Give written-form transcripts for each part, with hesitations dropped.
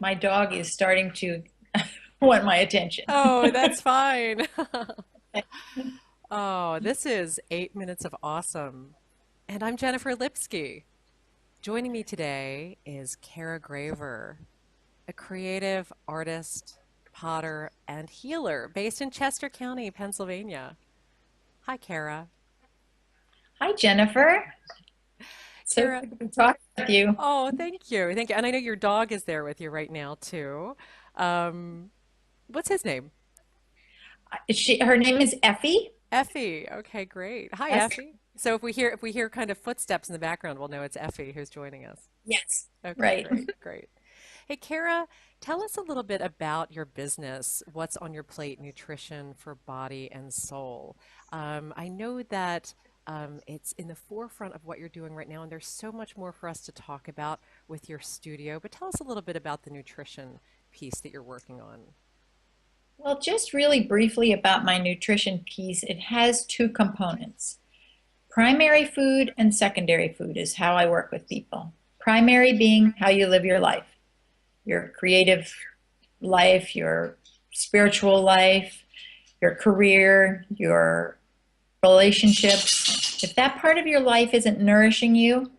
my dog is starting to want my attention. Oh, that's fine. Oh, this is 8 Minutes of Awesome. And I'm Jennifer Lipsky. Joining me today is Cara Graver, a creative artist, potter, and healer based in Chester County, Pennsylvania. Hi, Cara. Hi, Jennifer. So Cara, good to talk with you. oh, thank you. Thank you. And I know your dog is there with you right now, too. Um, what's his name? Her name is Effie. Effie. Okay, great. Hi, Yes. Effie. So if we hear kind of footsteps in the background, we'll know it's Effie who's joining us. Yes. Okay, Right. great, great. Hey, Cara, tell us a little bit about your business. What's on your plate, nutrition for body and soul? I know that it's in the forefront of what you're doing right now, and there's so much more for us to talk about with your studio. But tell us a little bit about the nutrition piece that you're working on. Well, just really briefly about my nutrition piece, it has two components. Primary food and secondary food is how I work with people. Primary being how you live your life, your creative life, your spiritual life, your career, your relationships. If that part of your life isn't nourishing you,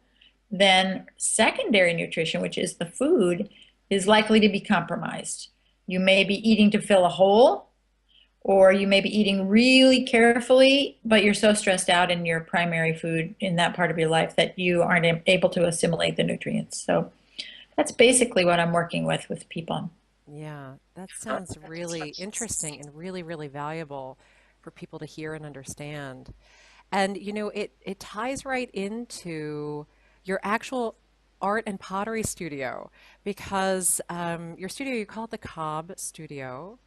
then secondary nutrition, which is the food, is likely to be compromised. You may be eating to fill a hole, or you may be eating really carefully, but you're so stressed out in your primary food in that part of your life that you aren't able to assimilate the nutrients. So that's basically what I'm working with people. Yeah, that sounds really interesting and really, really valuable for people to hear and understand. And it ties right into your actual art and pottery studio because your studio, you call it the Cob Studio,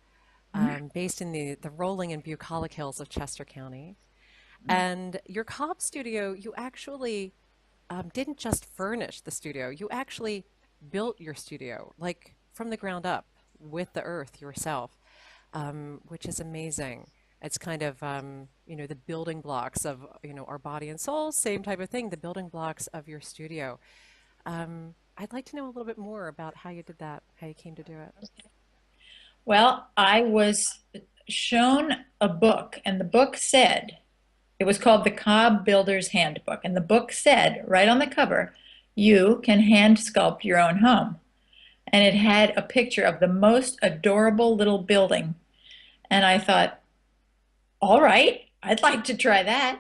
based in the rolling and bucolic hills of Chester County. And your Cob Studio, you actually didn't just furnish the studio, you actually built your studio like from the ground up with the earth yourself, which is amazing. It's kind of, the building blocks of, our body and soul, same type of thing, the building blocks of your studio. I'd like to know a little bit more about how you did that, how you came to do it. Well, I was shown a book, and the book said, it was called the Cobb Builder's Handbook, and the book said right on the cover, you can hand sculpt your own home. And it had a picture of the most adorable little building. And I thought, all right, I'd like to try that.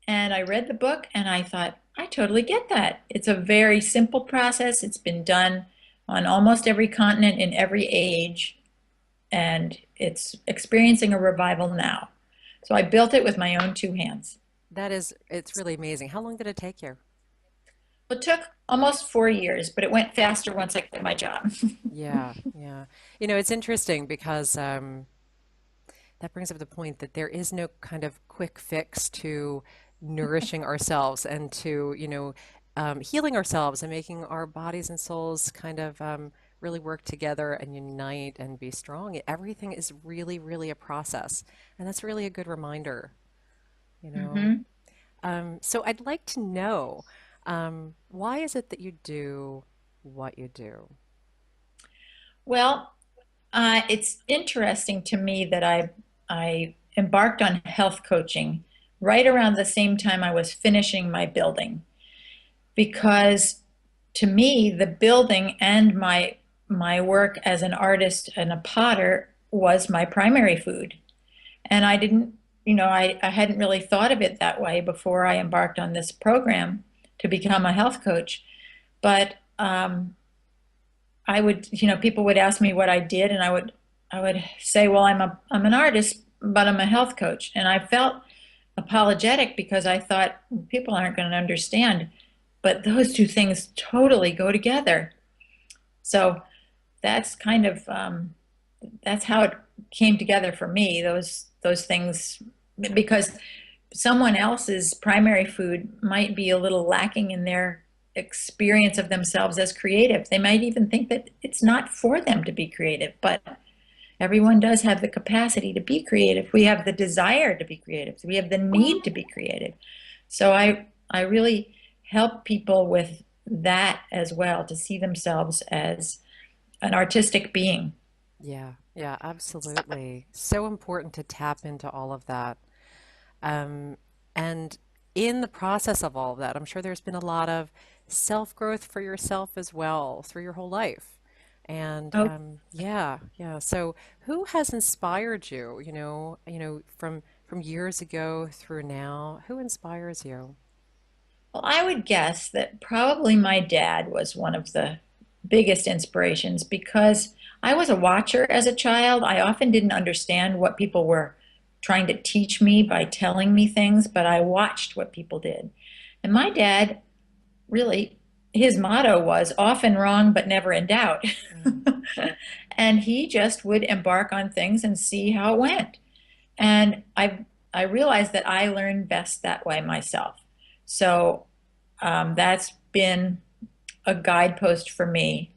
And I read the book and I thought, I totally get that. It's a very simple process. It's been done on almost every continent in every age, and it's experiencing a revival now. So I built it with my own two hands. It's really amazing. How long did it take you? It took almost 4 years, but it went faster once I quit my job. Yeah, yeah. It's interesting because that brings up the point that there is no kind of quick fix to nourishing ourselves and to, healing ourselves and making our bodies and souls kind of really work together and unite and be strong. Everything is really, really a process. And that's really a good reminder, you know. hmm So I'd like to know, why is it that you do what you do? Well, it's interesting to me that I embarked on health coaching right around the same time I was finishing my building, because to me the building and my work as an artist and a potter was my primary food. And I didn't, I hadn't really thought of it that way before I embarked on this program to become a health coach. But I would, people would ask me what I did, and I would say, well, I'm an artist, but I'm a health coach. And I felt apologetic because I thought people aren't going to understand. But those two things totally go together. So that's kind of that's how it came together for me. Those things, because someone else's primary food might be a little lacking in their experience of themselves as creative. They might even think that it's not for them to be creative, but everyone does have the capacity to be creative. We have the desire to be creative. We have the need to be creative. So I really help people with that as well, to see themselves as an artistic being. Yeah, yeah, absolutely. So important to tap into all of that. Um, and in the process of all of that, I'm sure there's been a lot of self-growth for yourself as well through your whole life. And Oh, yeah, yeah. So who has inspired you, from years ago through now? Who inspires you? well, I would guess that probably my dad was one of the biggest inspirations because I was a watcher as a child. I often didn't understand what people were trying to teach me by telling me things, but I watched what people did. And my dad really, his motto was often wrong, but never in doubt. Mm, And he just would embark on things and see how it went. And I realized that I learn best that way myself. So that's been a guidepost for me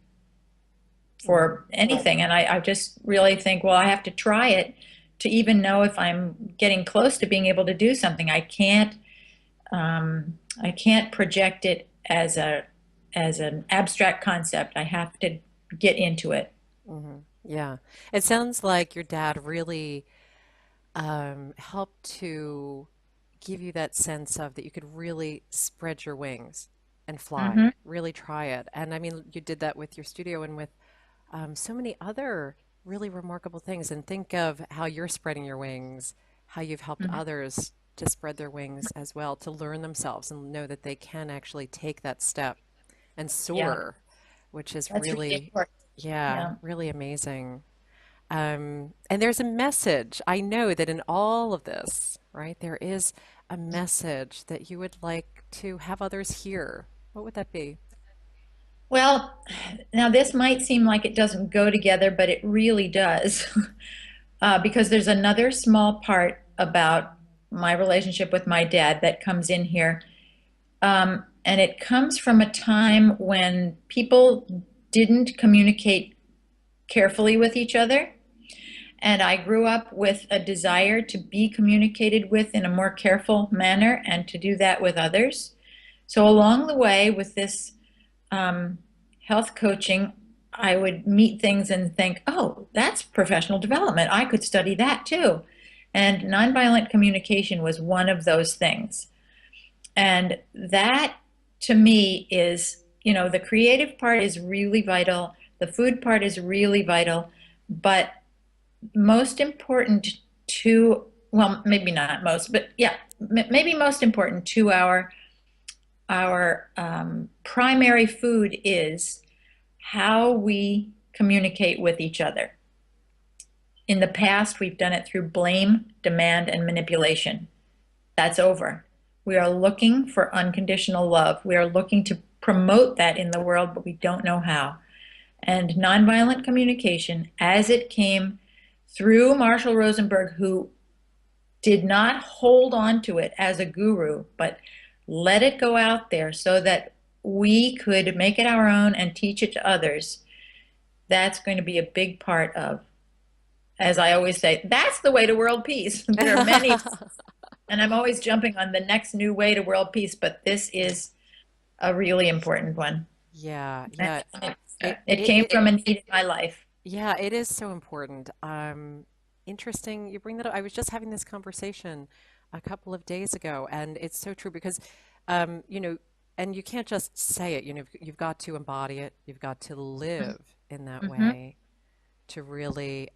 mm, for anything. And I just really think, well, I have to try it to even know if I'm getting close to being able to do something. I can't project it as an abstract concept. I have to get into it. hmm. Yeah. It sounds like your dad really helped to give you that sense of that you could really spread your wings and fly, Hmm. really try it. And I mean, you did that with your studio and with so many other really remarkable things. And think of how you're spreading your wings, how you've helped Hmm. others to spread their wings as well, to learn themselves and know that they can actually take that step and Yeah, soar, which is that's really really, important. yeah, Yeah. really amazing. And there's a message. I know that in all of this, right, there is a message that you would like to have others hear. What would that be? Well, now this might seem like it doesn't go together, but it really does. Because there's another small part about my relationship with my dad that comes in here. And it comes from a time when people didn't communicate carefully with each other. And I grew up with a desire to be communicated with in a more careful manner and to do that with others. So, along the way, with this um, health coaching, I would meet things and think, oh, that's professional development. I could study that too. And nonviolent communication was one of those things. And that to me is, the creative part is really vital. The food part is really vital. But most important to, well, maybe not most, but yeah, maybe most important to our primary food is how we communicate with each other. In the past, we've done it through blame, demand, and manipulation. That's over. We are looking for unconditional love. We are looking to promote that in the world, but we don't know how. And nonviolent communication, as it came through Marshall Rosenberg, who did not hold on to it as a guru, but let it go out there so that we could make it our own and teach it to others. That's going to be a big part of, as I always say, that's the way to world peace. There are many, and I'm always jumping on the next new way to world peace, but this is a really important one. Yeah, And yeah. it came from a need in my life. Yeah, it is so important. Interesting. You bring that up. I was just having this conversation a couple of days ago, and it's so true because, um, you know, and you can't just say it, you've got to embody it. You've got to live in that Hmm. way to really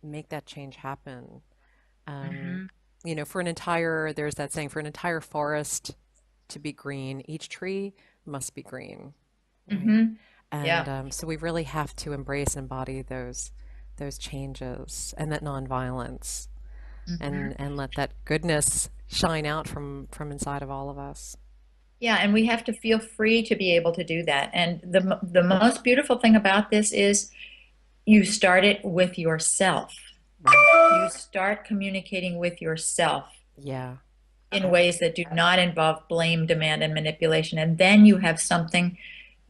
make that change happen. Um, Hmm. there's that saying, for an entire forest to be green, each tree must be green, right? Hmm. And Yeah. so we really have to embrace and embody those changes and that nonviolence Hmm. and let that goodness shine out from inside of all of us. Yeah, and we have to feel free to be able to do that. And the most beautiful thing about this is you start it with yourself. Right. You start communicating with yourself Yeah. in ways that do not involve blame, demand, and manipulation. And then you have something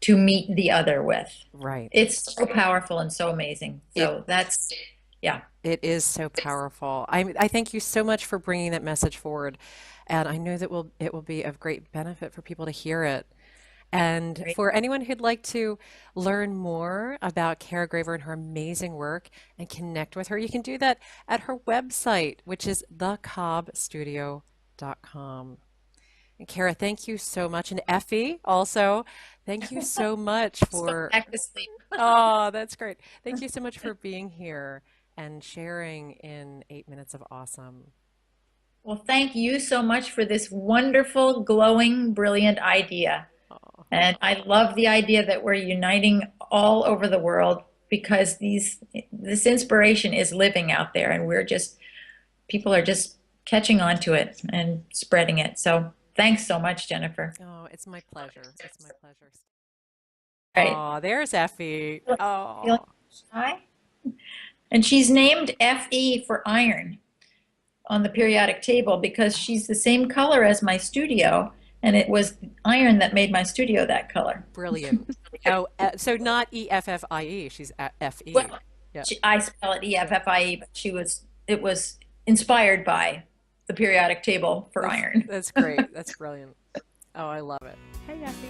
to meet the other with. Right. It's so powerful and so amazing. It So that's, yeah. it is so powerful. I thank you so much for bringing that message forward, and I know that will it will be of great benefit for people to hear it. And Great. for anyone who'd like to learn more about Cara Graver and her amazing work and connect with her, you can do that at her website, which is thecobstudio.com. And Cara, thank you so much. And Effie, also, thank you so much So for, back to sleep. oh, that's great. Thank you so much for being here and sharing in 8 minutes of awesome. Well, thank you so much for this wonderful, glowing, brilliant idea. Oh, And I love the idea that we're uniting all over the world because this inspiration is living out there and people are just catching on to it and spreading it. So thanks so much, Jennifer. oh, it's my pleasure. It's my pleasure. All right. Oh, there's Effie. Feeling Oh, shy? And she's named Fe for iron on the periodic table because she's the same color as my studio, and it was iron that made my studio that color. brilliant. Oh, so not Effie. She's Fe. Well, Yeah, I spell it yeah. Effie, but it was inspired by the periodic table for iron. That's great. That's brilliant. Oh, I love it. Hey, Effie.